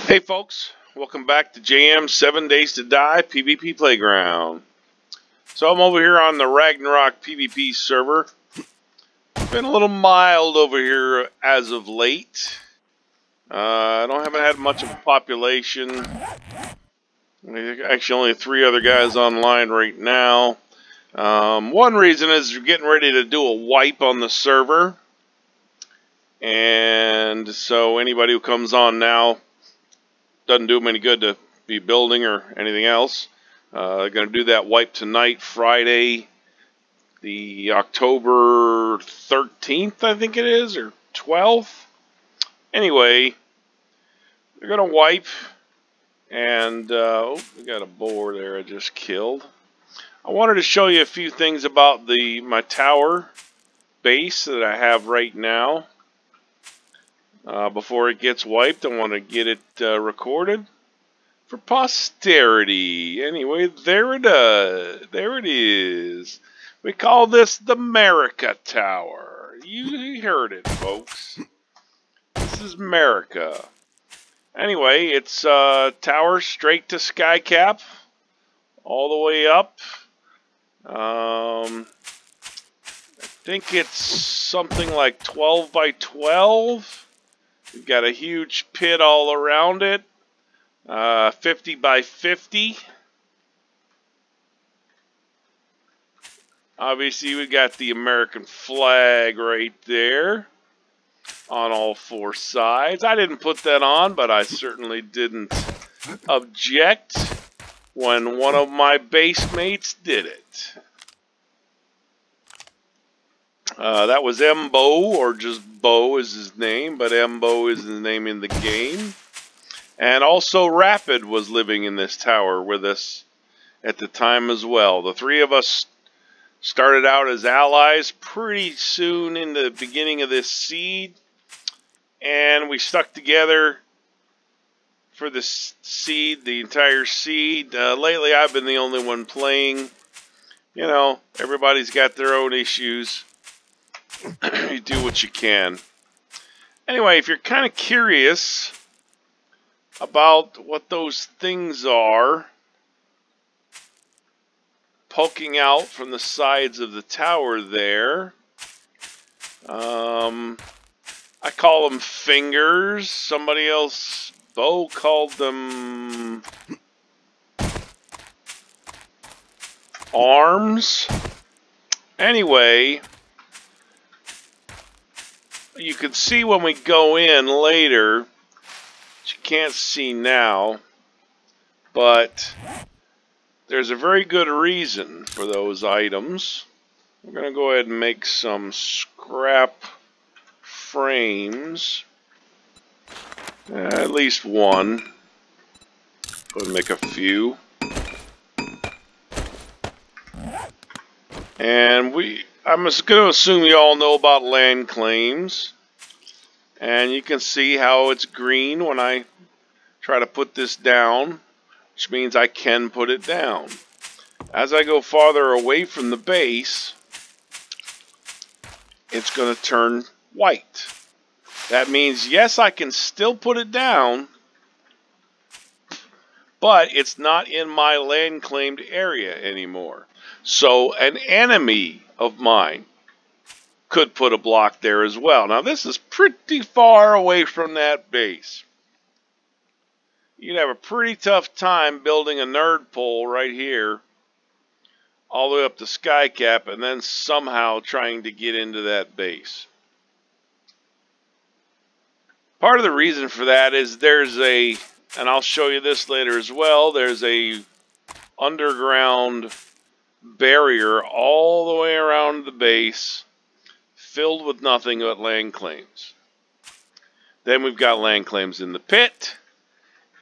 Hey folks, welcome back to JM 7 Days to Die PvP Playground. So I'm over here on the Ragnarok PvP server. Been a little mild over here as of late. I haven't had much of a population. Actually only 3 other guys online right now. One reason is we're getting ready to do a wipe on the server. And so anybody who comes on now, doesn't do them any good to be building or anything else. They're going to do that wipe tonight, Friday, the October 13th, I think it is, or 12th. Anyway, they're going to wipe, and oh, we got a boar there I just killed. I wanted to show you a few things about my tower base that I have right now. Before it gets wiped, I want to get it recorded for posterity. Anyway, there it is. We call this the America Tower. You heard it, folks. This is America. Anyway, it's tower straight to sky cap, all the way up. I think it's something like 12 by 12. We've got a huge pit all around it, 50 by 50. Obviously, we got the American flag right there on all 4 sides. I didn't put that on, but I certainly didn't object when one of my base mates did it. That was Embo, or just Bo is his name, but Embo is his name in the game. And also Rapid was living in this tower with us at the time as well. The 3 of us started out as allies pretty soon in the beginning of this seed, and we stuck together for the seed, the entire seed. Lately I've been the only one playing. You know, everybody's got their own issues. You do what you can. Anyway, if you're kind of curious about what those things are poking out from the sides of the tower there, I call them fingers. Somebody else, Bo, called them arms. Anyway, you can see when we go in later, which you can't see now, but there's a very good reason for those items. We're going to go ahead and make some scrap frames, at least one. Go ahead and make a few. And I'm just going to assume you all know about land claims. And you can see how it's green when I try to put this down, which means I can put it down. As I go farther away from the base, it's going to turn white. That means, yes, I can still put it down, but it's not in my land claimed area anymore. So an enemy of mine could put a block there as well. Now this is pretty far away from that base. You'd have a pretty tough time building a nerd pole right here all the way up to sky cap and then somehow trying to get into that base. Part of the reason for that is and I'll show you this later as well, there's a underground barrier all the way around the base filled with nothing but land claims. Then we've got land claims in the pit,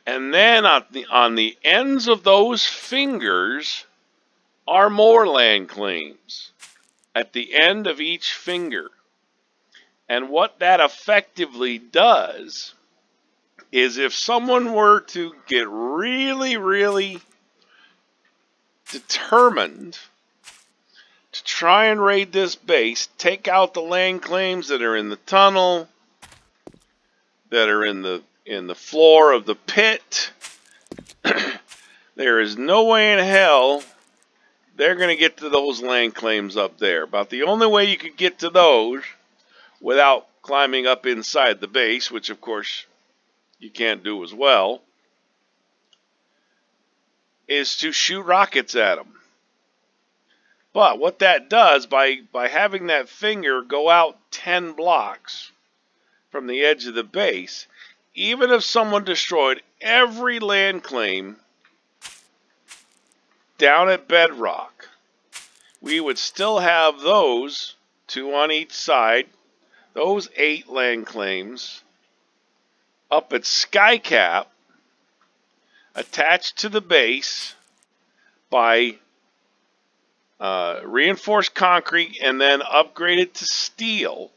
and then on the ends of those fingers are more land claims at the end of each finger. And what that effectively does is, if someone were to get really, really determined to try and raid this base, take out the land claims that are in the tunnel, that are in the in the floor of the pit. There is no way in hell they're going to get to those land claims up there. About the only way you could get to those without climbing up inside the base, which of course you can't do as well, is to shoot rockets at them. But what that does, by having that finger go out 10 blocks from the edge of the base, even if someone destroyed every land claim down at bedrock, we would still have those 2 on each side, those 8 land claims up at skycap, attached to the base by reinforced concrete and then upgraded to steel.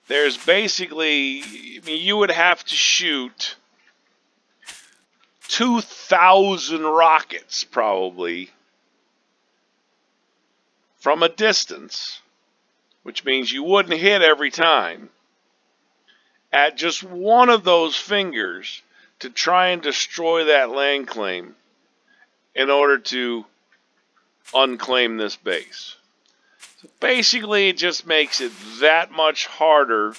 There's basically, I mean, you would have to shoot 2,000 rockets probably from a distance, which means you wouldn't hit every time, at just one of those fingers to try and destroy that land claim in order to unclaim this base. So basically, it just makes it that much harder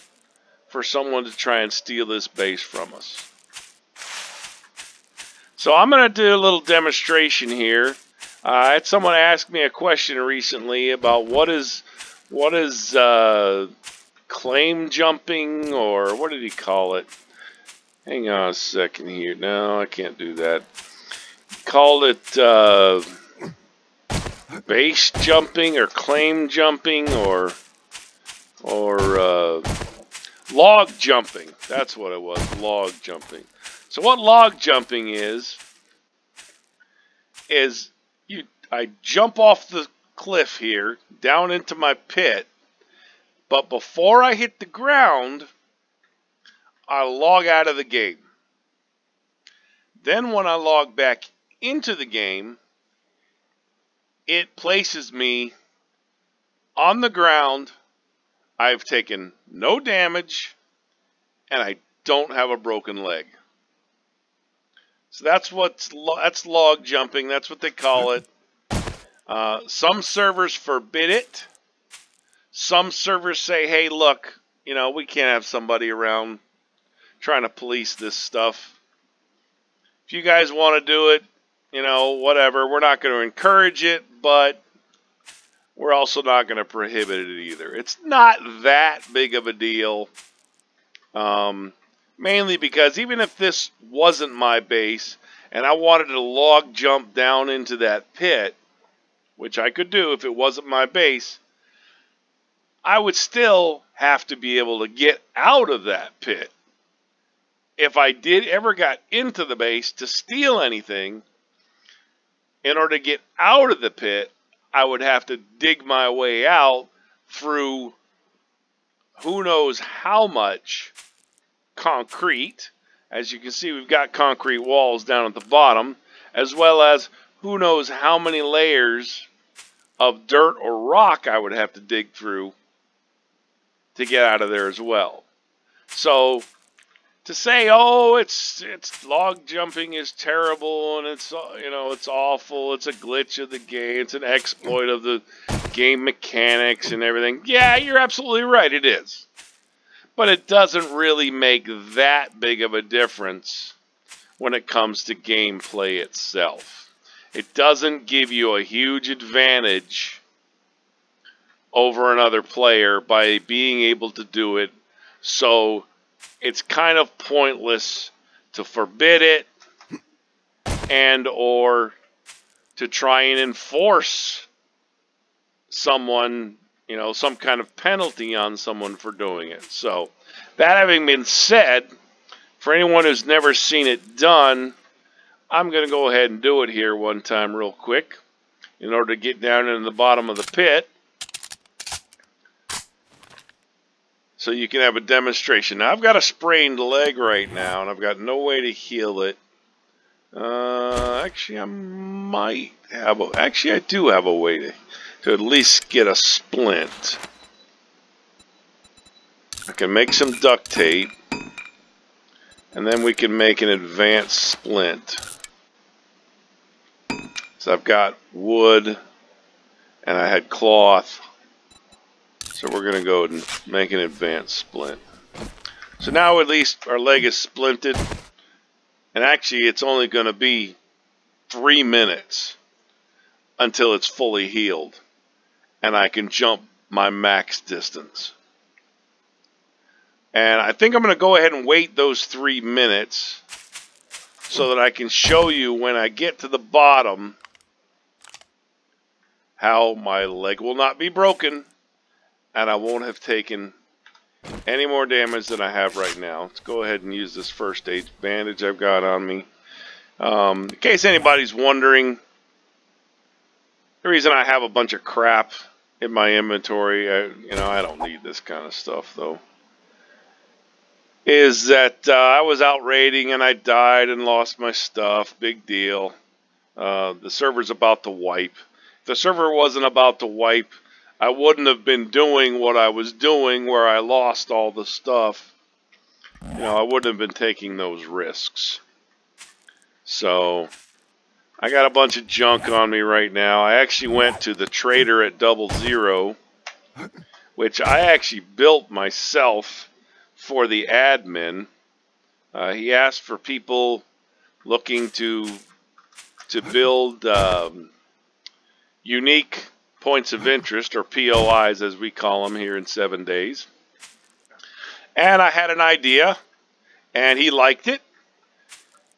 for someone to try and steal this base from us. So I'm going to do a little demonstration here. I had someone ask me a question recently about what is claim jumping, or what did he call it? Hang on a second here. No, I can't do that. He called it base jumping or claim jumping or log jumping. That's what it was, log jumping. So what log jumping is I jump off the cliff here down into my pit, but before I hit the ground, I log out of the game. Then when I log back into the game, it places me on the ground. I've taken no damage, and I don't have a broken leg. So that's log jumping. That's what they call it. Some servers forbid it. Some servers say, hey, look, you know, we can't have somebody around trying to police this stuff. If you guys want to do it, you know, whatever. We're not going to encourage it, but we're also not going to prohibit it either. It's not that big of a deal. Mainly because even if this wasn't my base and I wanted to log jump down into that pit, which I could do if it wasn't my base, I would still have to be able to get out of that pit. If I ever got into the base to steal anything, in order to get out of the pit, I would have to dig my way out through who knows how much concrete. As you can see, we've got concrete walls down at the bottom, as well as who knows how many layers of dirt or rock I would have to dig through to get out of there as well. So to say, oh, it's log jumping is terrible and it's, you know, it's awful, it's a glitch of the game, it's an exploit of the game mechanics and everything. Yeah, you're absolutely right, it is. But it doesn't really make that big of a difference when it comes to gameplay itself. It doesn't give you a huge advantage over another player by being able to do it. So it's kind of pointless to forbid it and or to try and enforce someone, you know, some kind of penalty on someone for doing it. So that having been said, for anyone who's never seen it done, I'm going to go ahead and do it here one time real quick in order to get down into the bottom of the pit so you can have a demonstration. Now, I've got a sprained leg right now, and I've got no way to heal it. Actually, I might have a... Actually, I do have a way to at least get a splint. I can make some duct tape. And then we can make an advanced splint. So I've got wood and I had cloth. So we're going to go and make an advanced splint. So now at least our leg is splinted. And actually it's only going to be 3 minutes until it's fully healed. And I can jump my max distance. And I think I'm going to go ahead and wait those 3 minutes so that I can show you when I get to the bottom how my leg will not be broken and I won't have taken any more damage than I have right now. Let's go ahead and use this first aid bandage I've got on me. In case anybody's wondering, the reason I have a bunch of crap in my inventory, I don't need this kind of stuff though, is that I was out raiding and I died and lost my stuff. Big deal. The server's about to wipe. If the server wasn't about to wipe, I wouldn't have been doing what I was doing where I lost all the stuff. I wouldn't have been taking those risks. So I got a bunch of junk on me right now. I actually went to the trader at 00, which I actually built myself for the admin. He asked for people looking to build unique points of interest, or POIs as we call them here in 7 days. And I had an idea, and he liked it.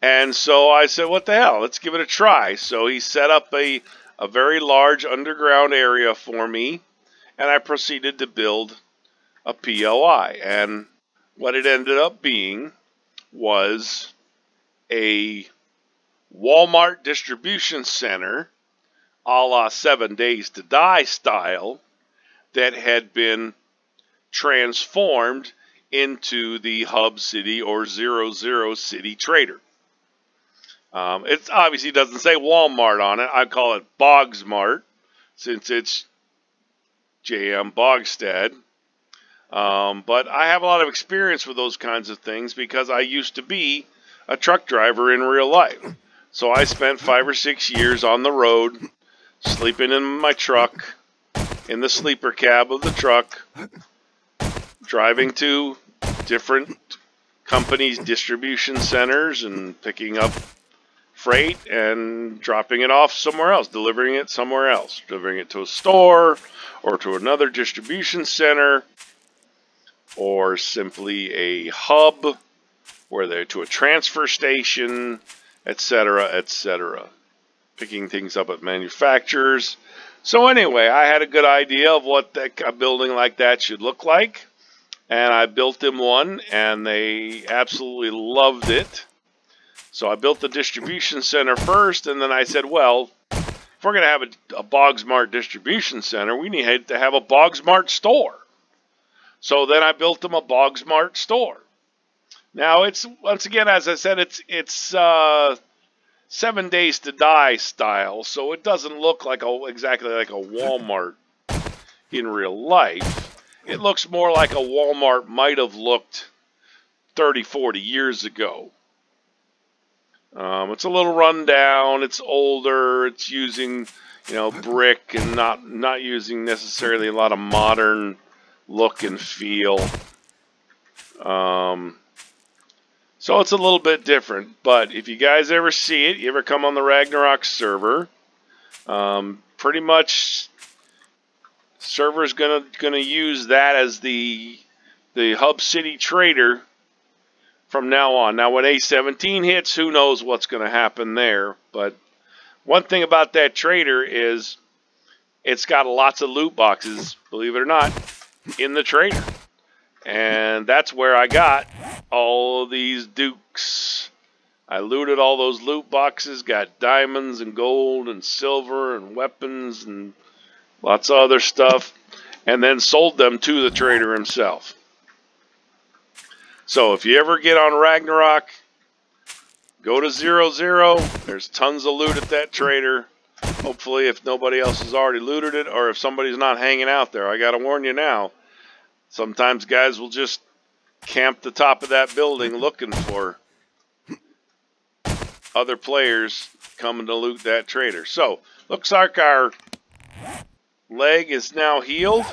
And so I said, what the hell, let's give it a try. So he set up a very large underground area for me, and I proceeded to build a POI. And what it ended up being was a Walmart distribution center a la 7 Days to Die style that had been transformed into the Hub City or 00 City Trader. It obviously doesn't say Walmart on it. I call it Bogsmart since it's JM Bogstad. But I have a lot of experience with those kinds of things because I used to be a truck driver in real life. So I spent 5 or 6 years on the road, sleeping in my truck, in the sleeper cab of the truck, driving to different companies' distribution centers and picking up freight and dropping it off somewhere else, delivering it somewhere else, delivering it to a store or to another distribution center, or simply a hub where they're to a transfer station, etc., etc. Picking things up at manufacturers. So anyway, I had a good idea of what a building like that should look like, and I built them one, and they absolutely loved it. So I built the distribution center first, and then I said, well, if we're going to have a Bogsmart distribution center, we need to have a Bogsmart store. So then I built them a Bogsmart store. Now, it's, once again, as I said, it's 7 Days to Die style, so it doesn't look like exactly like a Walmart in real life. It looks more like a Walmart might have looked 30, 40 years ago. It's a little run down. It's older. It's using, brick and not using necessarily a lot of modern look and feel. So it's a little bit different. But if you guys ever see it, you ever come on the Ragnarok server, pretty much server's gonna use that as the Hub City Trader from now on. Now, when A17 hits, who knows what's going to happen there. But one thing about that trader is it's got lots of loot boxes, believe it or not, in the trader. And that's where I got all these dukes. I looted all those loot boxes, got diamonds and gold and silver and weapons and lots of other stuff, and then sold them to the trader himself. So if you ever get on Ragnarok, go to 00. There's tons of loot at that trader. Hopefully, if nobody else has already looted it, or if somebody's not hanging out there, I gotta warn you now. Sometimes guys will just camp the top of that building looking for other players coming to loot that trader. So, looks like our leg is now healed,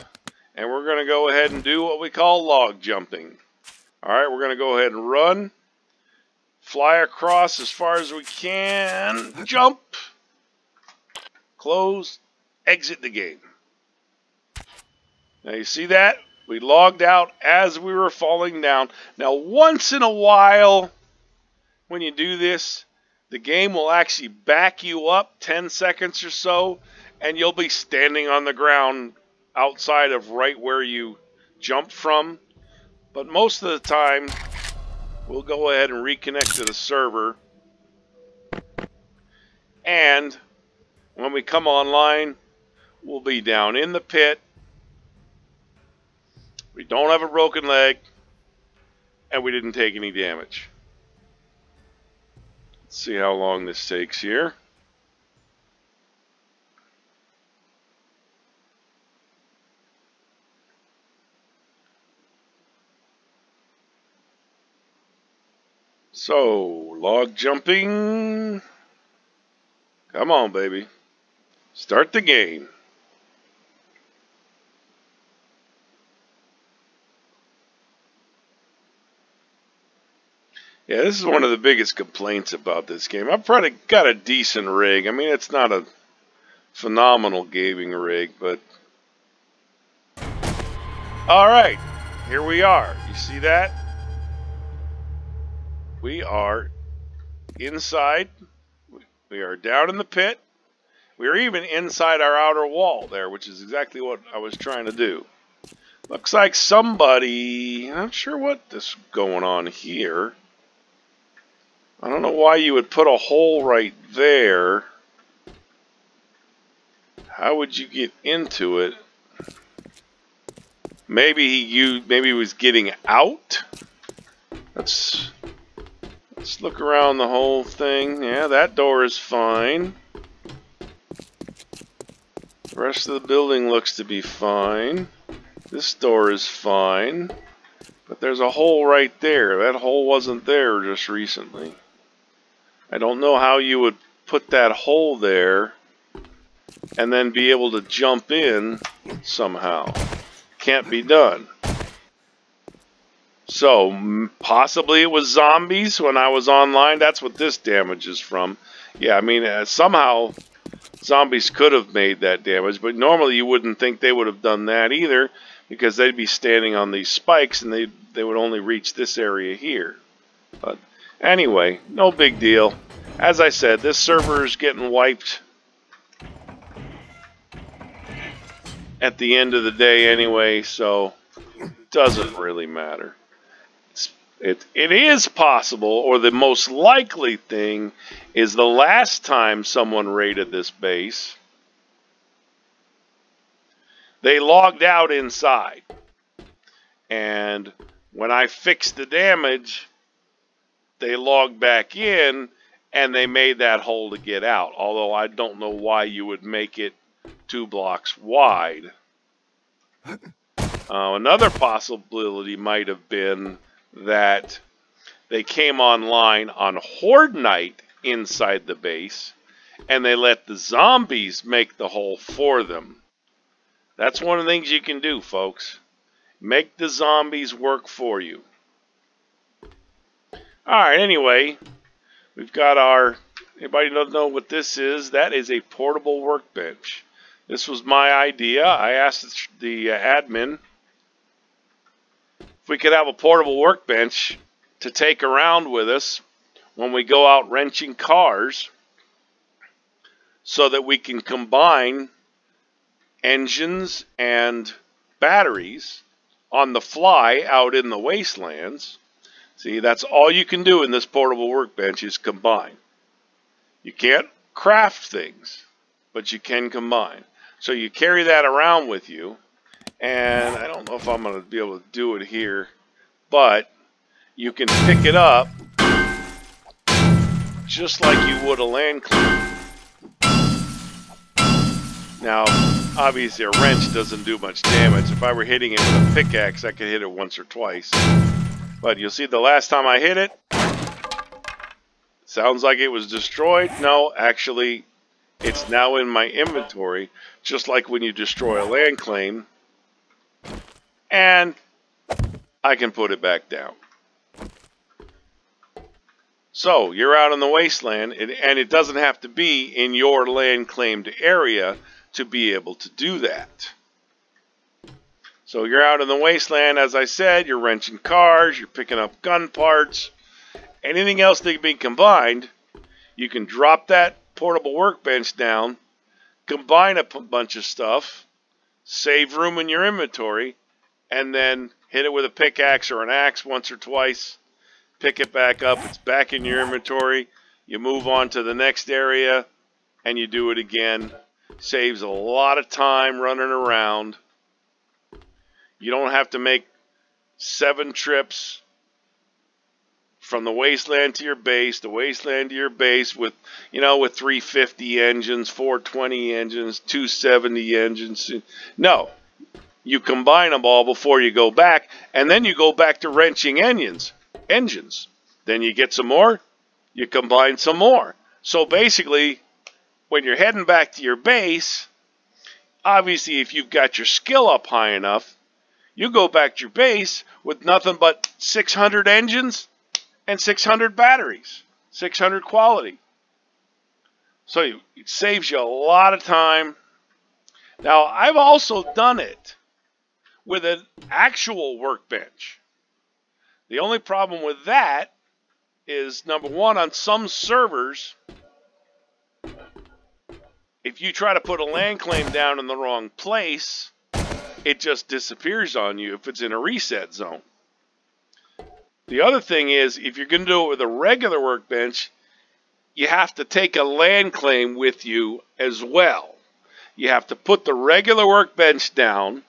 and we're going to go ahead and do what we call log jumping. Alright, we're going to go ahead and run, fly across as far as we can, jump, close, exit the game. Now you see that? We logged out as we were falling down. Now once in a while, when you do this, the game will actually back you up 10 seconds or so, and you'll be standing on the ground outside of right where you jumped from. But most of the time, we'll go ahead and reconnect to the server. And when we come online, we'll be down in the pit. We don't have a broken leg, and we didn't take any damage. Let's see how long this takes here. So, log jumping. Come on, baby. Start the game. Yeah, this is one of the biggest complaints about this game. I've probably got a decent rig. I mean, it's not a phenomenal gaming rig, but... Alright, here we are. You see that? We are inside. We are down in the pit. We are even inside our outer wall there, which is exactly what I was trying to do. Looks like somebody... I'm not sure what is going on here. I don't know why you would put a hole right there. How would you get into it? Maybe he was getting out. Let's look around the whole thing. Yeah, that door is fine. The rest of the building looks to be fine. This door is fine. But there's a hole right there. That hole wasn't there just recently. I don't know how you would put that hole there and then be able to jump in somehow. Can't be done. So, possibly it was zombies when I was online. That's what this damage is from. Yeah, I mean, somehow zombies could have made that damage, but normally you wouldn't think they would have done that either, because they'd be standing on these spikes and they would only reach this area here. But anyway, no big deal. As I said, this server is getting wiped at the end of the day anyway, so it doesn't really matter. It is possible, or the most likely thing is the last time someone raided this base, they logged out inside. And when I fixed the damage, they logged back in and they made that hole to get out. Although I don't know why you would make it 2 blocks wide. Another possibility might have been that they came online on Horde Night inside the base and they let the zombies make the hole for them. That's one of the things you can do, folks. Make the zombies work for you. Alright, anyway, we've got our... Anybody doesn't know what this is? That is a portable workbench. This was my idea. I asked the admin if we could have a portable workbench to take around with us when we go out wrenching cars, so that we can combine engines and batteries on the fly out in the wastelands. See, that's all you can do in this portable workbench is combine. You can't craft things, but you can combine. So you carry that around with you, and I don't know if I'm going to be able to do it here, but you can pick it up just like you would a land cleaner. Now, obviously a wrench doesn't do much damage. If I were hitting it with a pickaxe, I could hit it once or twice. But you'll see the last time I hit it, Sounds like it was destroyed. No, actually, it's now in my inventory, just like when you destroy a land claim. And I can put it back down. So, you're out in the wasteland, and it doesn't have to be in your land claimed area to be able to do that. So, you're out in the wasteland, as I said, you're wrenching cars, you're picking up gun parts, anything else that can be combined. You can drop that portable workbench down, combine a bunch of stuff, save room in your inventory, and then hit it with a pickaxe or an axe once or twice. Pick it back up, it's back in your inventory, you move on to the next area, and you do it again. Saves a lot of time running around. You don't have to make 7 trips from the wasteland to your base, the wasteland to your base with, with 350 engines, 420 engines, 270 engines. No, you combine them all before you go back, and then you go back to wrenching engines. Then you get some more, you combine some more. So basically, when you're heading back to your base, obviously if you've got your skill up high enough, you go back to your base with nothing but 600 engines and 600 batteries, 600 quality. So it saves you a lot of time. Now, I've also done it with an actual workbench. The only problem with that is, number one, on some servers, if you try to put a land claim down in the wrong place, it just disappears on you if it's in a reset zone. The other thing is, if you're going to do it with a regular workbench, you have to take a land claim with you as well. You have to put the regular workbench down,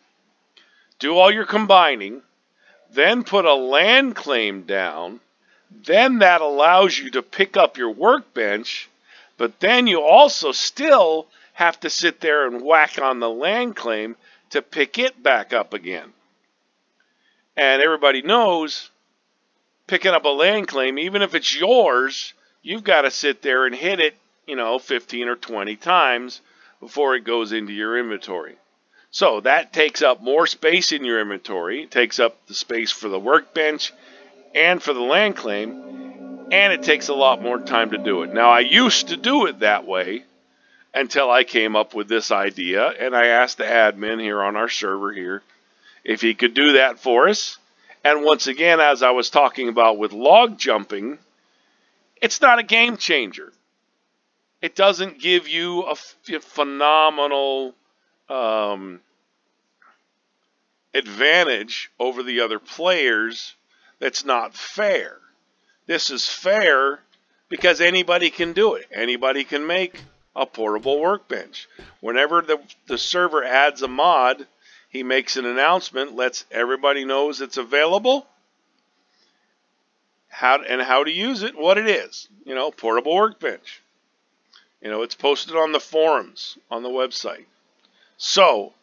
do all your combining, then put a land claim down, then that allows you to pick up your workbench, but then you also still have to sit there and whack on the land claim to pick it back up again. And everybody knows, picking up a land claim, even if it's yours, you've got to sit there and hit it, 15 or 20 times before it goes into your inventory. So that takes up more space in your inventory. It takes up the space for the workbench and for the land claim, and it takes a lot more time to do it. Now, I used to do it that way until I came up with this idea, and I asked the admin here on our server here if he could do that for us. And once again, as I was talking about with log jumping, it's not a game changer. It doesn't give you a phenomenal advantage over the other players. That's not fair. This is fair because anybody can do it. Anybody can make a portable workbench. Whenever the server adds a mod, he makes an announcement, lets everybody knows it's available, how to use it, what it is. Portable workbench. It's posted on the forums on the website. So,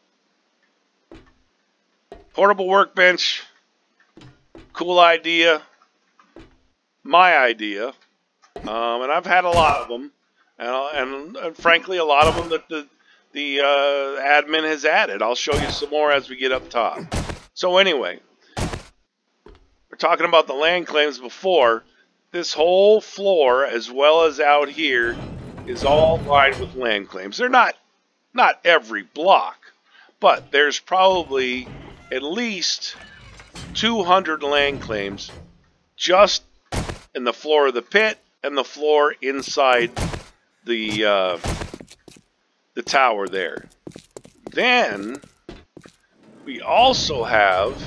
portable workbench, cool idea, my idea, and I've had a lot of them, and frankly, a lot of them that the admin has added. I'll show you some more as we get up top. So anyway, we're talking about the land claims before. This whole floor, as well as out here, is all lined with land claims. They're not every block, but there's probably at least 200 land claims just in the floor of the pit and the floor inside the tower there. Then we also have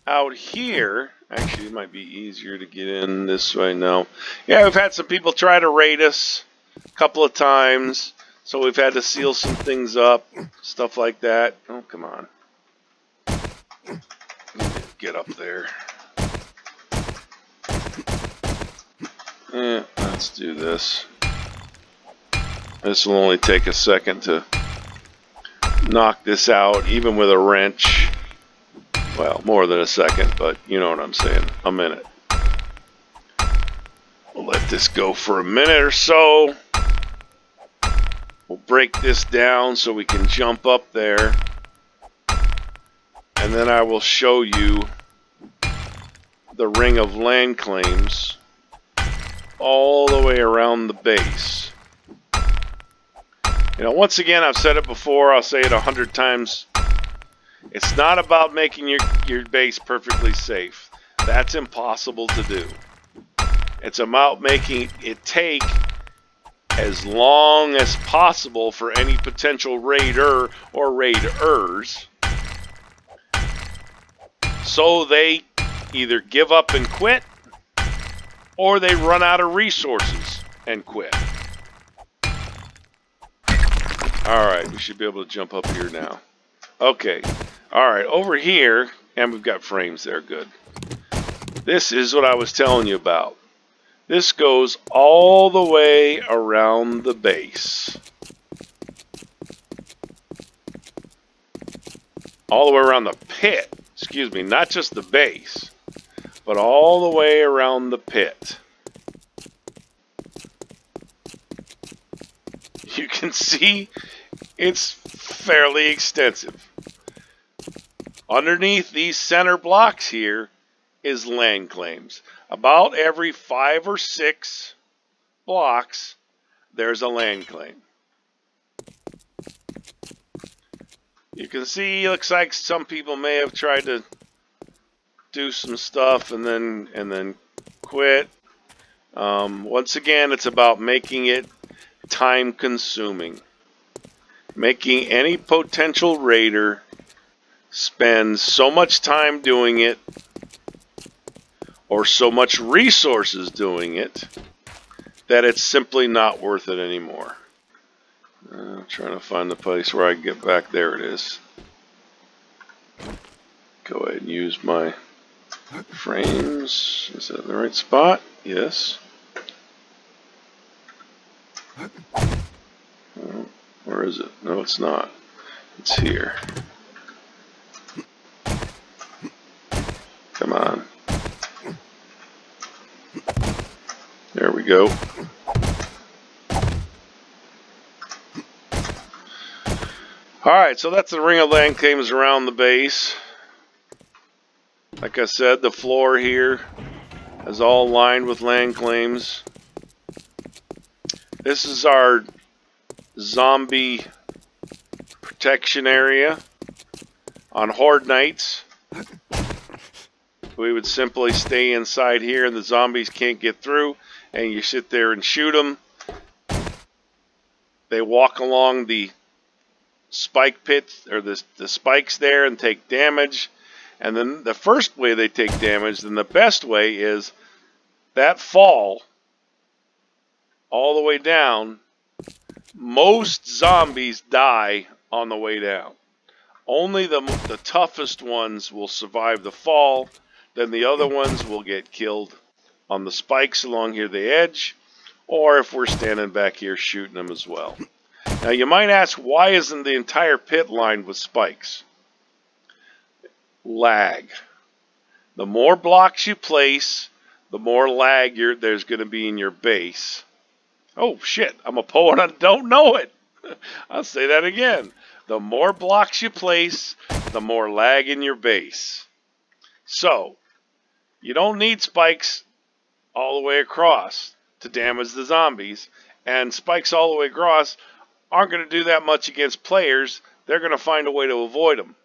out here, actually it might be easier to get in this way now. Yeah, we've had some people try to raid us a couple of times, so we've had to seal some things up, stuff like that. Oh, come on. Get up there. Let's do this. This will only take a second to knock this out, even with a wrench. Well, more than a second, but you know what I'm saying. A minute. We'll let this go for a minute or so. We'll break this down so we can jump up there. And then I will show you the ring of land claims all the way around the base. You know, once again, I've said it before, I'll say it 100 times. It's not about making your base perfectly safe. That's impossible to do. It's about making it take as long as possible for any potential raider or raiders, so they either give up and quit, or they run out of resources and quit. Alright, we should be able to jump up here now. Okay, alright, over here, and we've got frames there, good. This is what I was telling you about. This goes all the way around the base. All the way around the pit. Excuse me, not just the base, but all the way around the pit. You can see it's fairly extensive. Underneath these center blocks here is land claims. About every 5 or 6 blocks, there's a land claim. You can see, looks like some people may have tried to do some stuff and then quit. Once again, it's about making it time consuming. Making any potential raider spend so much time doing it, or so much resources doing it, that it's simply not worth it anymore. I'm trying to find the place where I can get back. There it is. Go ahead and use my frames. Is that the right spot? Yes. Oh, where is it? No, it's not. It's here. Come on. There we go. Alright, so that's the ring of land claims around the base. Like I said, the floor here is all lined with land claims. This is our zombie protection area. On Horde nights, we would simply stay inside here and the zombies can't get through, and you sit there and shoot them. They walk along the spike pits, or the spikes there, and take damage. And then the first way they take damage, then the best way is that fall all the way down. Most zombies die on the way down. Only the toughest ones will survive the fall. Then the other ones will get killed on the spikes along here the edge, or if we're standing back here shooting them as well. Now you might ask, why isn't the entire pit lined with spikes? Lag. The more blocks you place, the more lag there's going to be in your base. Oh shit, I'm a poet, I don't know it. I'll say that again. The more blocks you place, the more lag in your base. So, you don't need spikes all the way across to damage the zombies, and spikes all the way across aren't going to do that much against players. They're going to find a way to avoid them.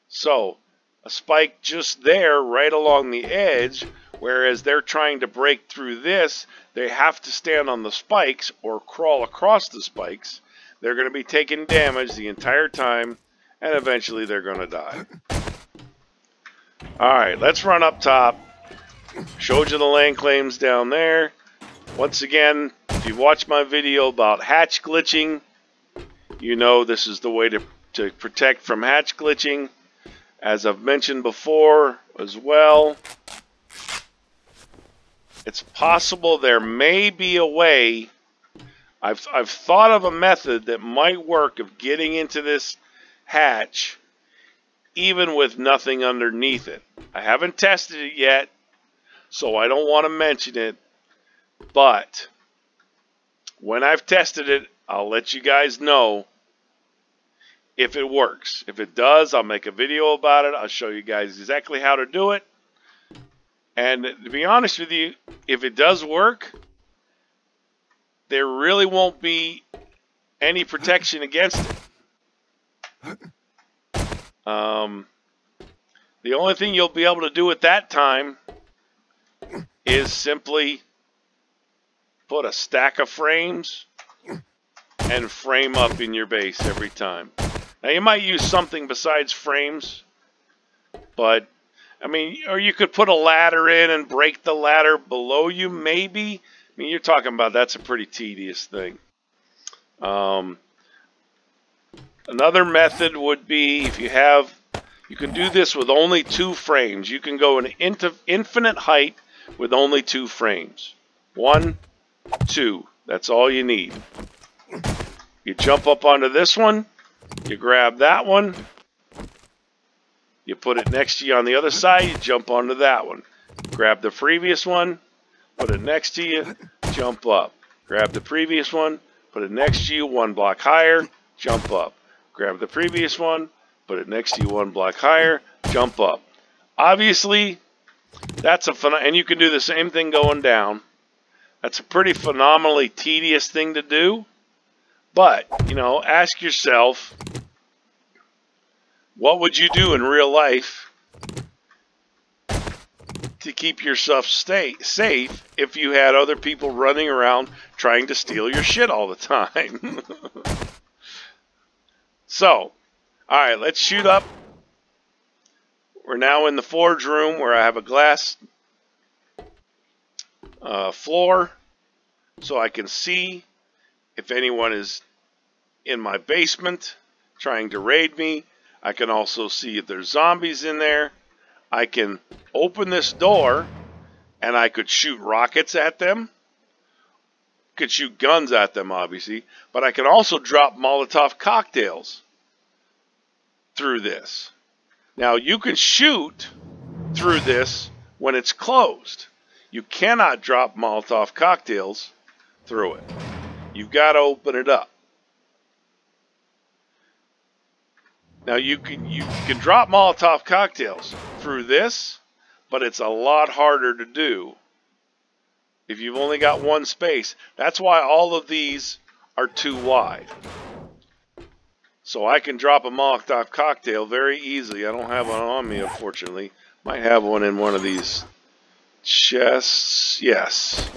So, a spike just there, right along the edge, whereas they're trying to break through this, they have to stand on the spikes or crawl across the spikes. They're going to be taking damage the entire time, and eventually they're going to die. Alright, let's run up top. Showed you the land claims down there. Once again, if you've watched my video about hatch glitching, you know this is the way to protect from hatch glitching. As I've mentioned before as well, it's possible there may be a way. I've thought of a method that might work of getting into this hatch even with nothing underneath it. I haven't tested it yet, so I don't want to mention it, but when I've tested it, I'll let you guys know if it works. If it does, I'll make a video about it. I'll show you guys exactly how to do it. And to be honest with you, if it does work, there really won't be any protection against it. The only thing you'll be able to do at that time is simply put a stack of frames and frame up in your base every time. Now you might use something besides frames, but I mean, or you could put a ladder in and break the ladder below you, maybe. I mean, you're talking about that's a pretty tedious thing. Another method would be if you have, you can do this with only 2 frames. You can go an infinite height with only 2 frames. 1, 2. That's all you need. You jump up onto this one. You grab that one. You put it next to you on the other side. You jump onto that one. Grab the previous one. Put it next to you. Jump up. Grab the previous one. Put it next to you 1 block higher. Jump up. Grab the previous one. Put it next to you 1 block higher. Jump up. Obviously, that's a fun, and you can do the same thing going down. That's a pretty phenomenally tedious thing to do. But, you know, ask yourself, what would you do in real life to keep yourself safe if you had other people running around trying to steal your shit all the time? So, alright, let's shoot up. We're now in the forge room where I have a glass floor so I can see if anyone is in my basement trying to raid me. I can also see if there's zombies in there. I can open this door and I could shoot rockets at them. Could shoot guns at them, obviously, but I can also drop Molotov cocktails through this. Now, you can shoot through this when it's closed. You cannot drop Molotov cocktails through it. You've got to open it up. Now, you can drop Molotov cocktails through this, but it's a lot harder to do if you've only got 1 space. That's why all of these are too wide. So I can drop a Molotov cocktail very easily. I don't have one on me, unfortunately. Might have one in one of these chests. Yes.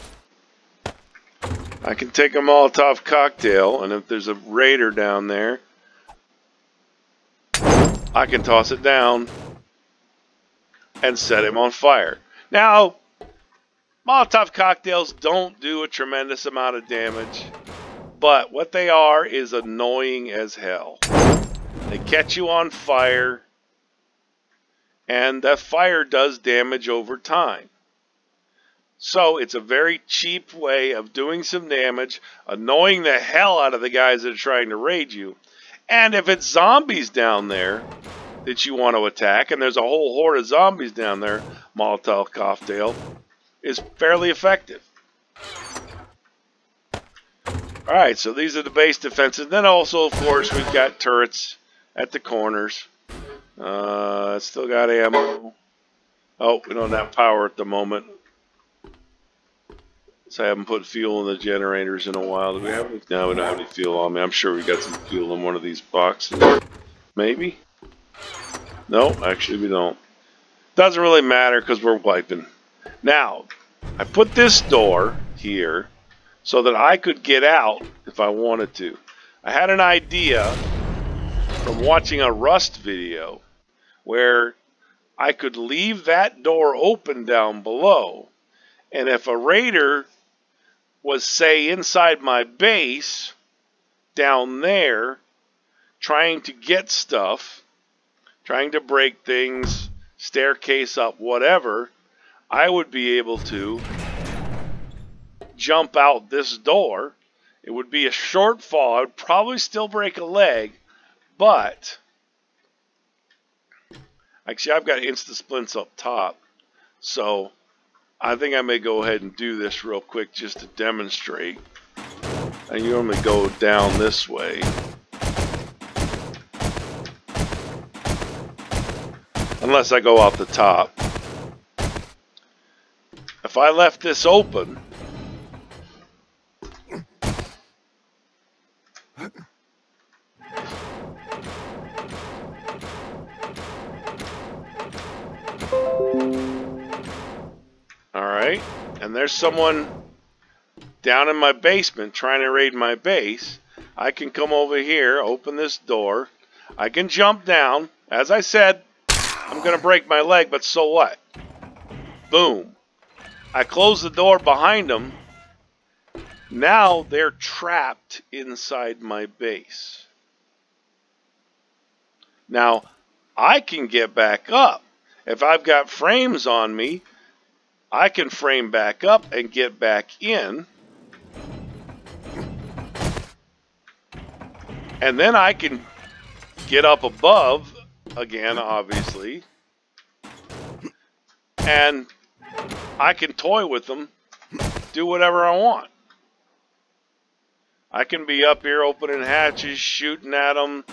I can take a Molotov cocktail, and if there's a raider down there, I can toss it down and set him on fire. Now, Molotov cocktails don't do a tremendous amount of damage, but what they are is annoying as hell. They catch you on fire, and that fire does damage over time. So it's a very cheap way of doing some damage, annoying the hell out of the guys that are trying to raid you. And if it's zombies down there that you want to attack, and there's a whole horde of zombies down there, Molotov cocktail is fairly effective. Alright, so these are the base defenses. Then also, of course, we've got turrets at the corners. Still got ammo. Oh, we don't have power at the moment. So I haven't put fuel in the generators in a while. Do we have any? No, we don't have any fuel on me. I'm sure we got some fuel in one of these boxes. Maybe? No, actually we don't. Doesn't really matter because we're wiping. Now, I put this door here so that I could get out if I wanted to. I had an idea from watching a Rust video where I could leave that door open down below, and if a raider was, say, inside my base down there trying to get stuff, trying to break things, staircase up, whatever, I would be able to jump out this door. It would be a short fall. I would probably still break a leg, but actually I've got insta splints up top, so I think I may go ahead and do this real quick just to demonstrate. I normally go down this way. Unless I go out the top. If I left this open, alright, and there's someone down in my basement trying to raid my base, I can come over here, open this door, I can jump down. As I said, I'm going to break my leg, but so what? Boom. I close the door behind them. Now they're trapped inside my base. Now, I can get back up. If I've got frames on me, I can frame back up and get back in. And then I can get up above again, obviously. And I can toy with them, do whatever I want. I can be up here opening hatches, shooting at them.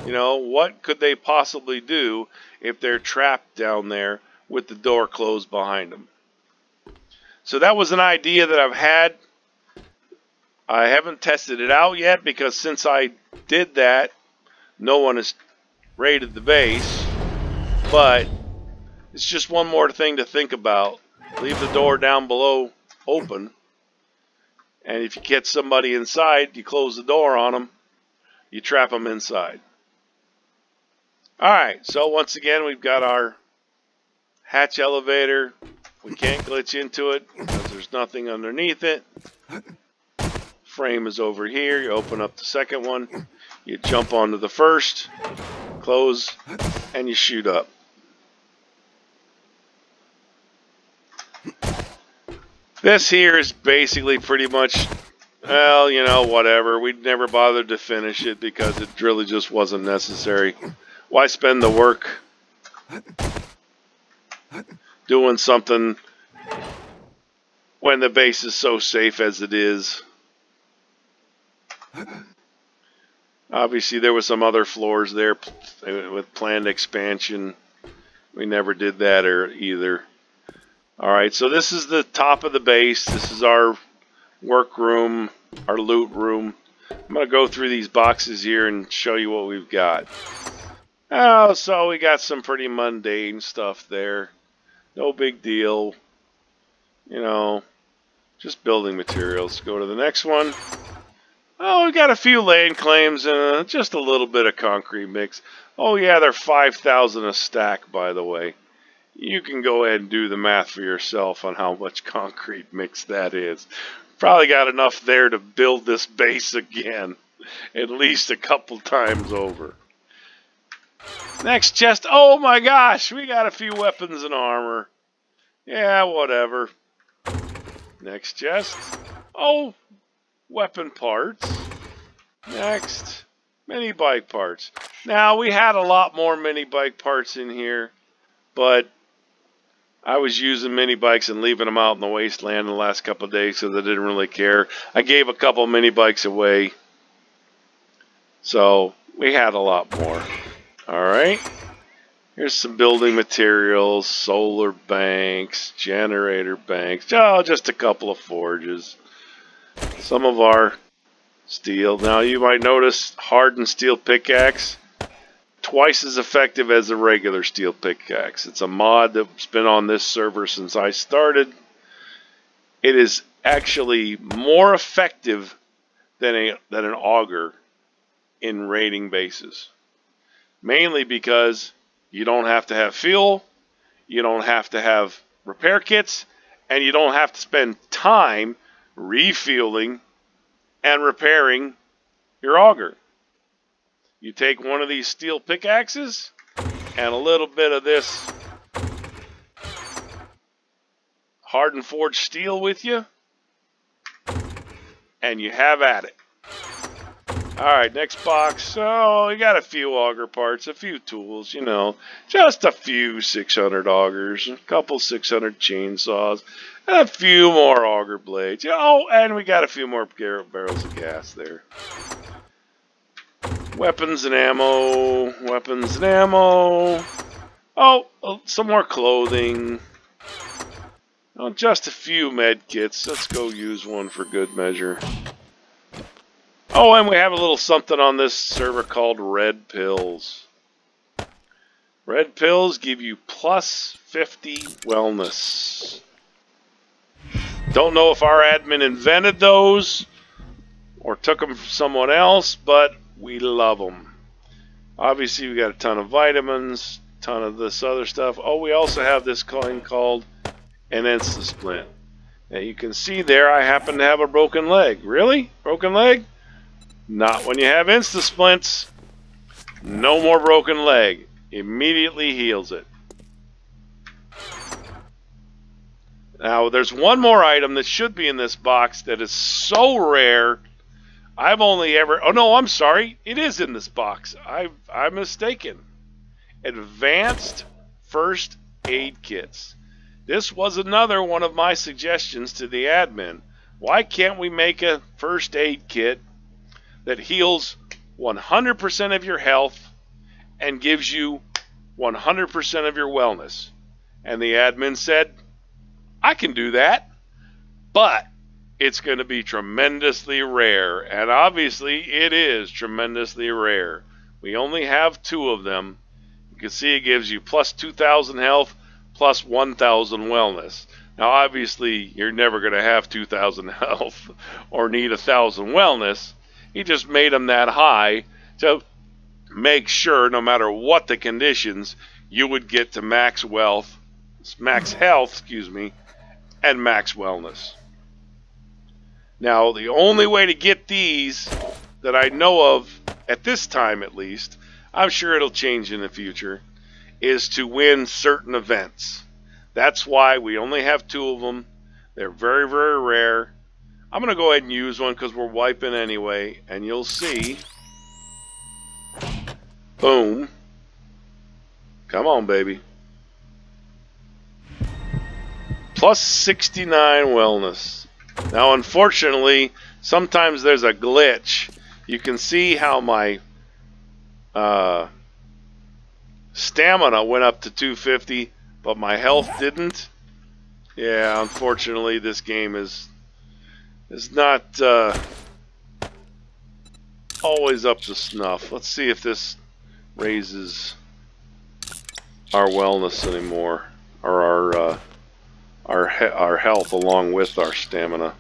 You know, what could they possibly do if they're trapped down there with the door closed behind them? So that was an idea that I've had. I haven't tested it out yet because since I did that, no one has raided the base. But it's just one more thing to think about. Leave the door down below open. And if you get somebody inside, you close the door on them. You trap them inside. Alright, so once again, we've got our hatch elevator. We can't glitch into it because there's nothing underneath it. Frame is over here. You open up the second one. You jump onto the first. Close. And you shoot up. This here is basically pretty much, well, you know, whatever. We never bothered to finish it because it really just wasn't necessary. Why spend the work doing something when the base is so safe as it is? Obviously, there was some other floors there with planned expansion. We never did that either. Alright, so this is the top of the base. This is our work room, our loot room. I'm going to go through these boxes here and show you what we've got. Oh, so we got some pretty mundane stuff there. No big deal. You know, just building materials. Go to the next one. Oh, we got a few land claims and just a little bit of concrete mix. Oh yeah, they're 5,000 a stack, by the way. You can go ahead and do the math for yourself on how much concrete mix that is. Probably got enough there to build this base again, at least a couple times over. Next chest. Oh my gosh, we got a few weapons and armor. Yeah, whatever. Next chest. Oh, weapon parts. Next, mini bike parts. Now, we had a lot more mini bike parts in here, but I was using mini bikes and leaving them out in the wasteland the last couple of days because I didn't really care. I gave a couple mini bikes away, so we had a lot more. Alright, here's some building materials, solar banks, generator banks, oh, just a couple of forges. Some of our steel. Now you might notice hardened steel pickaxe. Twice as effective as a regular steel pickaxe. It's a mod that's been on this server since I started. It is actually more effective than an auger in raiding bases. Mainly because you don't have to have fuel, you don't have to have repair kits, and you don't have to spend time refueling and repairing your auger. You take one of these steel pickaxes and a little bit of this hardened forged steel with you, and you have at it. Alright, next box. Oh, we got a few auger parts, a few tools, you know, just a few 600 augers, a couple 600 chainsaws, And a few more auger blades. Oh, and we got a few more barrels of gas there. Weapons and ammo. Weapons and ammo. Oh, some more clothing. Oh, just a few med kits. Let's go use one for good measure. Oh, and we have a little something on this server called red pills. Red pills give you plus 50 wellness. Don't know if our admin invented those or took them from someone else, but we love them. Obviously, we got a ton of vitamins, ton of this other stuff. Oh, we also have this coin called an Insta-Splint. Now, you can see there I happen to have a broken leg. Really? Broken leg? Not when you have Insta-Splints. No more broken leg. Immediately heals it. Now, there's one more item that should be in this box that is so rare. I've only ever... Oh, no, I'm sorry. It is in this box. I'm mistaken. Advanced First Aid Kits. This was another one of my suggestions to the admin. Why can't we make a first aid kit that heals 100% of your health and gives you 100% of your wellness? And the admin said, I can do that, but it's going to be tremendously rare. And obviously it is tremendously rare. We only have 2 of them. You can see it gives you plus 2,000 health, plus 1,000 wellness. Now obviously you're never going to have 2,000 health or need 1,000 wellness. He just made them that high to make sure no matter what the conditions, you would get to max health, and max wellness. Now, the only way to get these that I know of, at this time at least, I'm sure it'll change in the future, is to win certain events. That's why we only have 2 of them. They're very, very rare. I'm going to go ahead and use one because we're wiping anyway, and you'll see. Boom. Come on, baby. Plus 69 wellness. Now, unfortunately, sometimes there's a glitch. You can see how my stamina went up to 250, but my health didn't. Yeah, unfortunately, this game is not always up to snuff. Let's see if this raises our wellness anymore, or our health along with our stamina.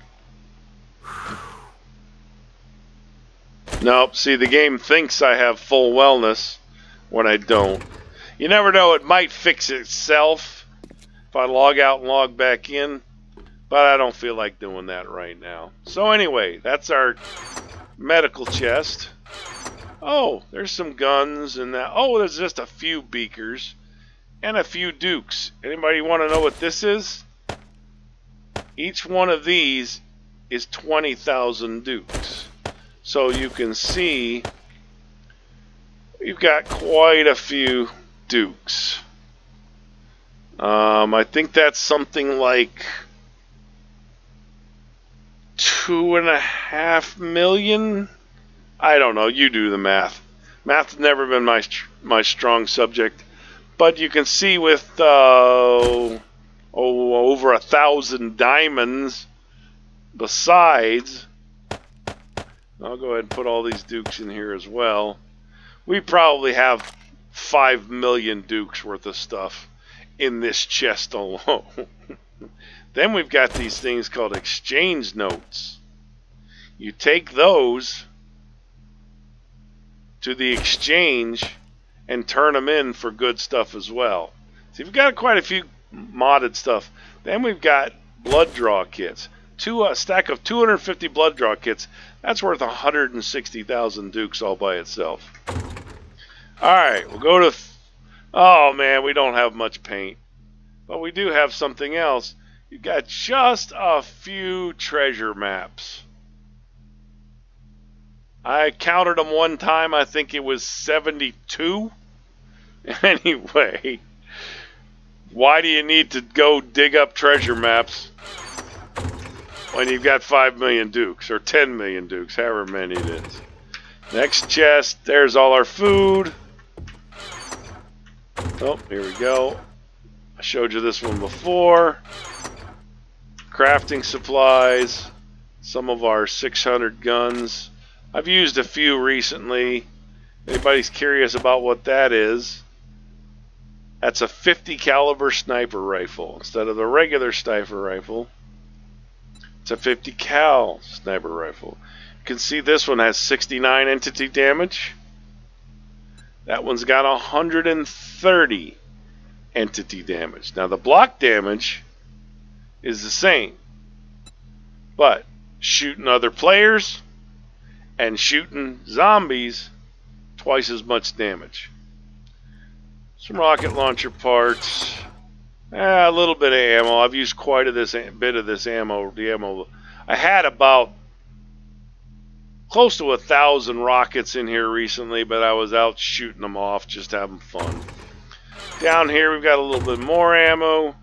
Nope, see, the game thinks I have full wellness when I don't. You never know, it might fix itself if I log out and log back in, but I don't feel like doing that right now. So anyway, that's our medical chest. Oh, there's some guns and that. Oh, there's just a few beakers and a few dukes. Anybody want to know what this is? Each one of these is 20,000 dukes. So you can see we've got quite a few dukes. I think that's something like 2.5 million. I don't know. You do the math. Math's never been my strong subject, but you can see with over 1,000 diamonds. Besides, I'll go ahead and put all these dukes in here as well. We probably have 5 million dukes worth of stuff in this chest alone. Then we've got these things called exchange notes. You take those to the exchange and turn them in for good stuff as well. So you've got quite a few modded stuff. Then we've got blood draw kits. A stack of 250 blood draw kits. That's worth 160,000 dukes all by itself. Alright, we'll go to... Oh man, we don't have much paint. But we do have something else. You got just a few treasure maps. I counted them one time. I think it was 72. Anyway, Why do you need to go dig up treasure maps when you've got 5 million dukes or 10 million dukes, however many it is? Next chest, there's all our food. Oh, here we go. I showed you this one before. Crafting supplies, some of our 600 guns. I've used a few recently. Anybody's curious about what that is? That's a 50 caliber sniper rifle. Instead of the regular sniper rifle, it's a 50 cal sniper rifle. You can see this one has 69 entity damage. That one's got 130 entity damage. Now the block damage is the same, but shooting other players and shooting zombies, twice as much damage. Some rocket launcher parts, a little bit of ammo. I've used quite a bit of this ammo. The ammo, I had about close to 1,000 rockets in here recently, but I was out shooting them off, just having fun. Down here we've got a little bit more ammo,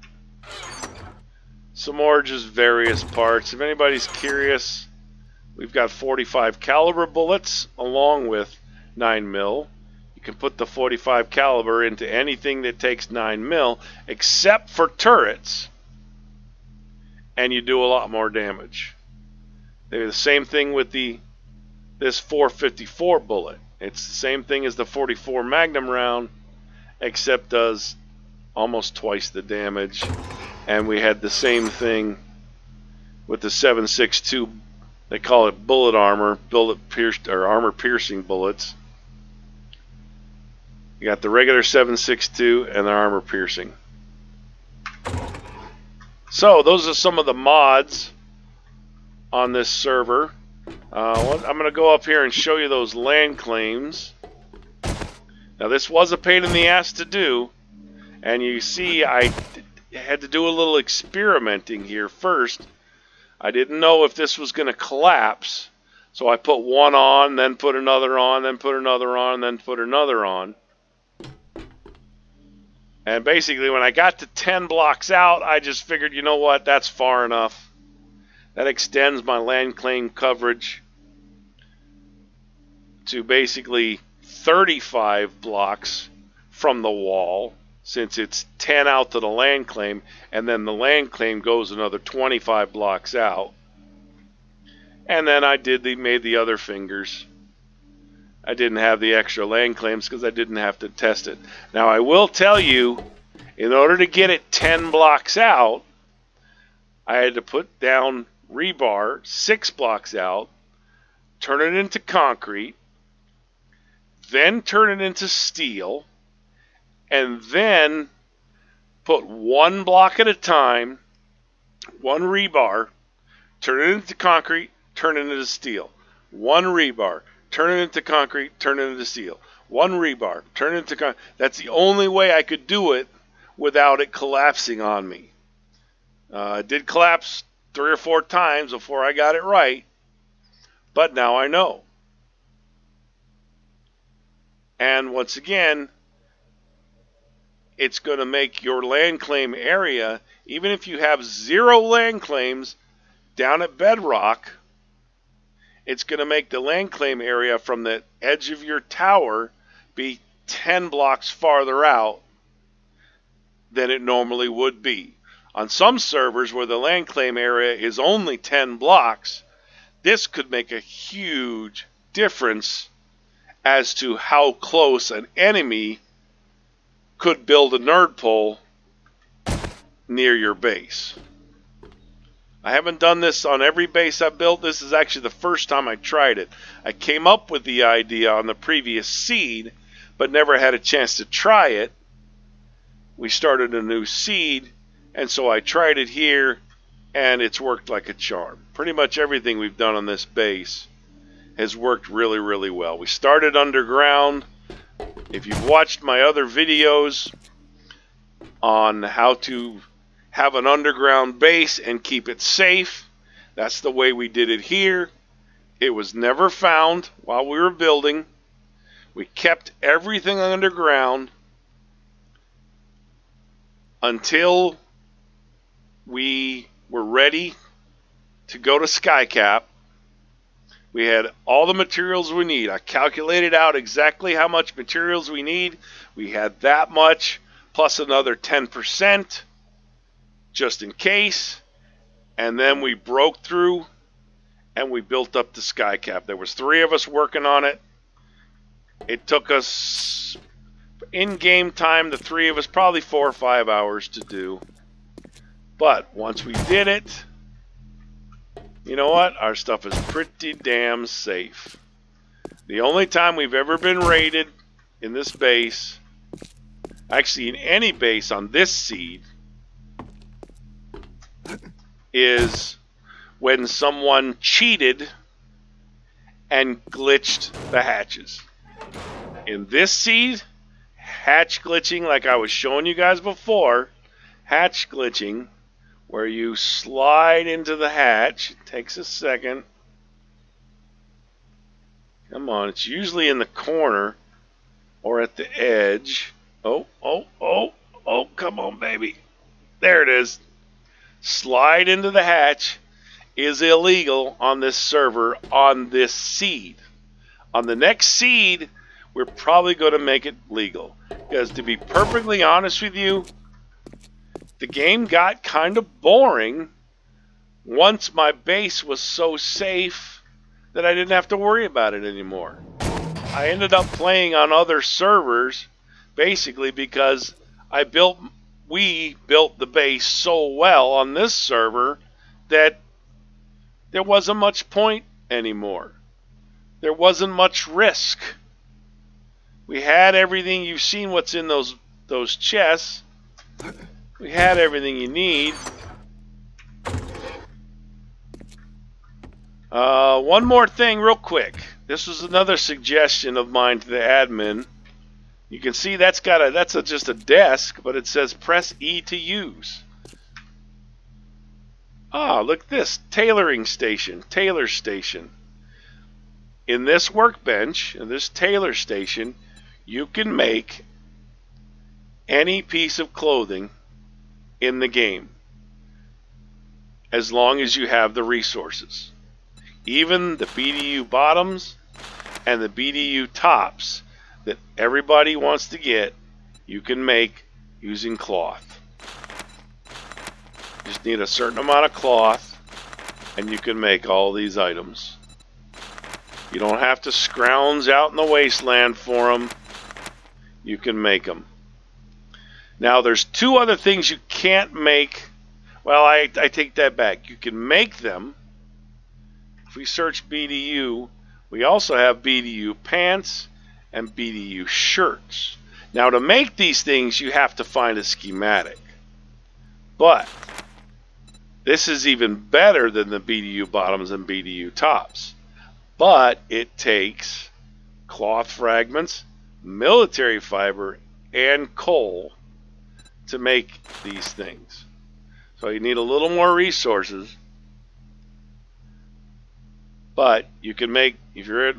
some more just various parts. If anybody's curious, we've got 45 caliber bullets along with 9 mil. You can put the 45 caliber into anything that takes 9 mil except for turrets, and you do a lot more damage. They're the same thing with this 454 bullet. It's the same thing as the 44 Magnum round, except does almost twice the damage. And we had the same thing with the 7.62. They call it bullet armor, armor piercing bullets. You got the regular 7.62 and the armor piercing. So those are some of the mods on this server. I'm going to go up here and show you those land claims. Now this was a pain in the ass to do, and you see I had to do a little experimenting here first. I didn't know if this was going to collapse, so I put one on, then put another on, then put another on, then put another on. And basically when I got to 10 blocks out, I just figured, you know what, that's far enough. That extends my land claim coverage to basically 35 blocks from the wall, since it's 10 out to the land claim, and then the land claim goes another 25 blocks out. And then I made the other fingers. I didn't have the extra land claims because I didn't have to test it. Now I will tell you, in order to get it 10 blocks out, I had to put down rebar 6 blocks out, turn it into concrete, then turn it into steel, and then put 1 block at a time, 1 rebar, turn it into concrete, turn it into steel. 1 rebar, turn it into concrete, turn it into steel. 1 rebar, turn it into concrete. That's the only way I could do it without it collapsing on me. It did collapse 3 or 4 times before I got it right, but now I know. And once again, it's going to make your land claim area, even if you have 0 land claims down at bedrock, it's going to make the land claim area from the edge of your tower be 10 blocks farther out than it normally would be. On some servers where the land claim area is only 10 blocks, this could make a huge difference as to how close an enemy could build a nerd pole near your base. I haven't done this on every base I've built. This is actually the first time I tried it. I came up with the idea on the previous seed, but never had a chance to try it. We started a new seed, and so I tried it here, and it's worked like a charm. Pretty much everything we've done on this base has worked really, really well. We started underground. If you've watched my other videos on how to have an underground base and keep it safe, that's the way we did it here. It was never found while we were building. We kept everything underground. until we were ready to go to Skycap. We had all the materials we need. I calculated out exactly how much materials we need. We had that much plus another 10% just in case. And then we broke through and we built up the Skycap. There was 3 of us working on it. It took us, in game time, the 3 of us, probably 4 or 5 hours to do. But once we did it, you know what? Our stuff is pretty damn safe. The only time we've ever been raided in this base, actually in any base on this seed, is when someone cheated and glitched the hatches. In this seed, hatch glitching, like I was showing you guys before, hatch glitching, where you slide into the hatch. It takes a second. Come on, it's usually in the corner or at the edge. Oh, come on, baby. There it is. Slide into the hatch is illegal on this server, on this seed. On the next seed, we're probably going to make it legal. Because to be perfectly honest with you, the game got kind of boring once my base was so safe that I didn't have to worry about it anymore. I ended up playing on other servers basically because we built the base so well on this server that there wasn't much point anymore. There wasn't much risk. We had everything. You've seen what's in those chests. We had everything you need. One more thing real quick. This was another suggestion of mine to the admin. You can see that's just a desk, but it says press E to use. Ah, look at this. Tailor station. In this workbench, in this tailor station, you can make any piece of clothing in the game as long as you have the resources. Even the BDU bottoms and the BDU tops that everybody wants to get, you can make using cloth. You just need a certain amount of cloth and you can make all these items. You don't have to scrounge out in the wasteland for them. You can make them. Now there's 2 other things you can't make. Well, I take that back. You can make them. If we search BDU, we also have BDU pants and BDU shirts. Now to make these things, you have to find a schematic. But this is even better than the BDU bottoms and BDU tops. But it takes cloth fragments, military fiber, and coal to make these things. So you need a little more resources. But you can make, if you're at,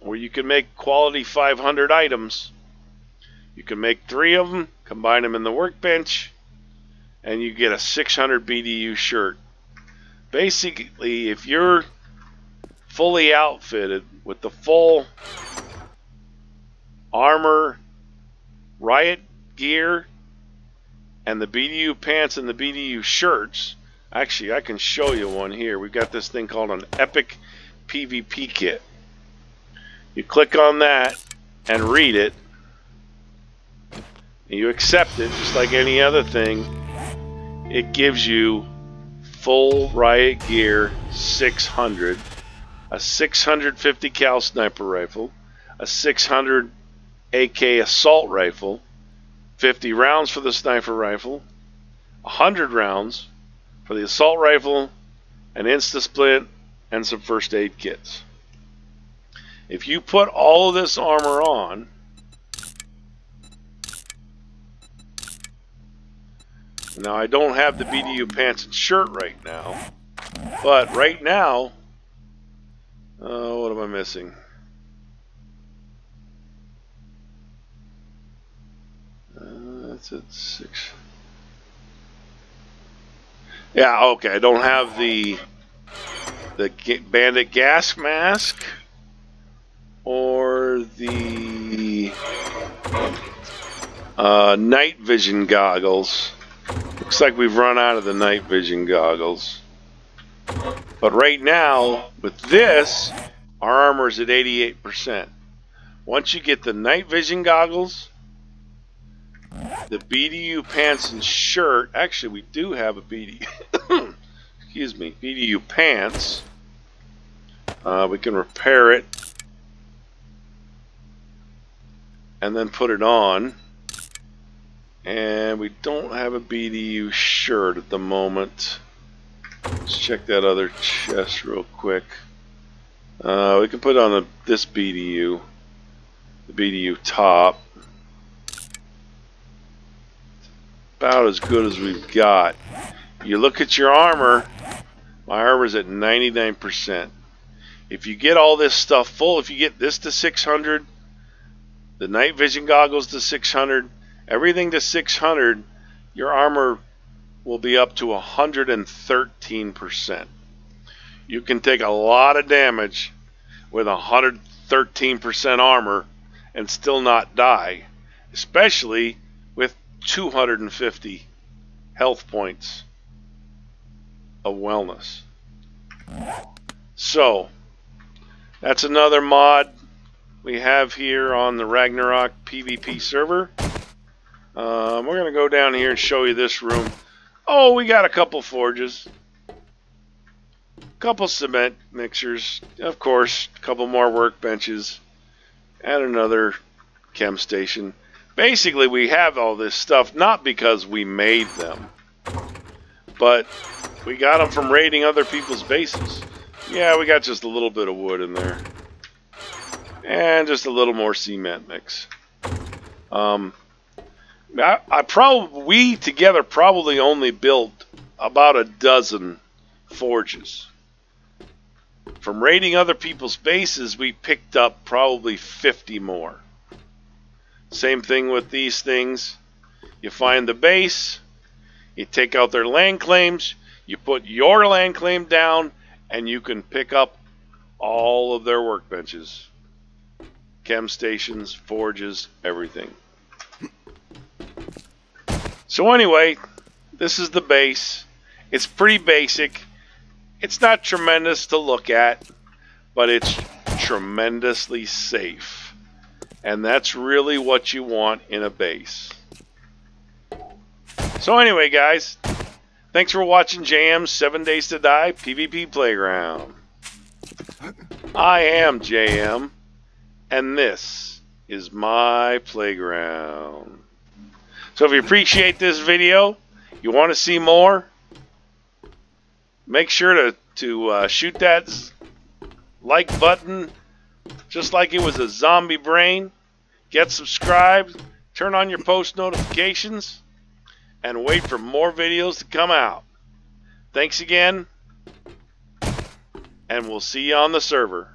or you can make quality 500 items. You can make 3 of them, combine them in the workbench, and you get a 600 BDU shirt. Basically, if you're fully outfitted with the full armor, riot gear, and the BDU pants and the BDU shirts, actually I can show you one here. We've got this thing called an epic PvP kit. You click on that and read it, and you accept it just like any other thing. It gives you full riot gear 600, a 650 cal sniper rifle, a 600 AK assault rifle, 50 rounds for the sniper rifle, 100 rounds for the assault rifle, an insta-splint, and some first aid kits. If you put all of this armor on, now I don't have the BDU pants and shirt right now, but right now, what am I missing? That's at 6. Yeah, okay. I don't have the bandit gas mask or the night vision goggles. Looks like we've run out of the night vision goggles. But right now, with this, our armor's at 88%. Once you get the night vision goggles, the BDU pants and shirt, actually we do have a BDU, excuse me, BDU pants. We can repair it and then put it on. And we don't have a BDU shirt at the moment. Let's check that other chest real quick. We can put on this BDU, the BDU top. About as good as we've got. You look at your armor, my armor's at 99%. If you get all this stuff full, if you get this to 600, the night vision goggles to 600, everything to 600, your armor will be up to 113%. You can take a lot of damage with 113% armor and still not die, especially with 250 health points of wellness. So that's another mod we have here on the Ragnarok PvP server. We're going to go down here and show you this room. Oh, we got a couple forges, a couple cement mixers, of course, a couple more workbenches, and another chem station. Basically, we have all this stuff not because we made them, but we got them from raiding other people's bases. Yeah, we got just a little bit of wood in there, and just a little more cement mix. We together probably only built about a dozen forges. From raiding other people's bases, we picked up probably 50 more. Same thing with these things. You find the base, you take out their land claims, you put your land claim down, and you can pick up all of their workbenches, chem stations, forges, everything. So anyway, this is the base. It's pretty basic. It's not tremendous to look at, but it's tremendously safe. And that's really what you want in a base. So anyway, guys, thanks for watching JM's 7 Days to Die PvP Playground. I am JM, and this is my playground. So if you appreciate this video, you want to see more, make sure to shoot that like button just like it was a zombie brain. Get subscribed, turn on your post notifications, and wait for more videos to come out. Thanks again, and we'll see you on the server.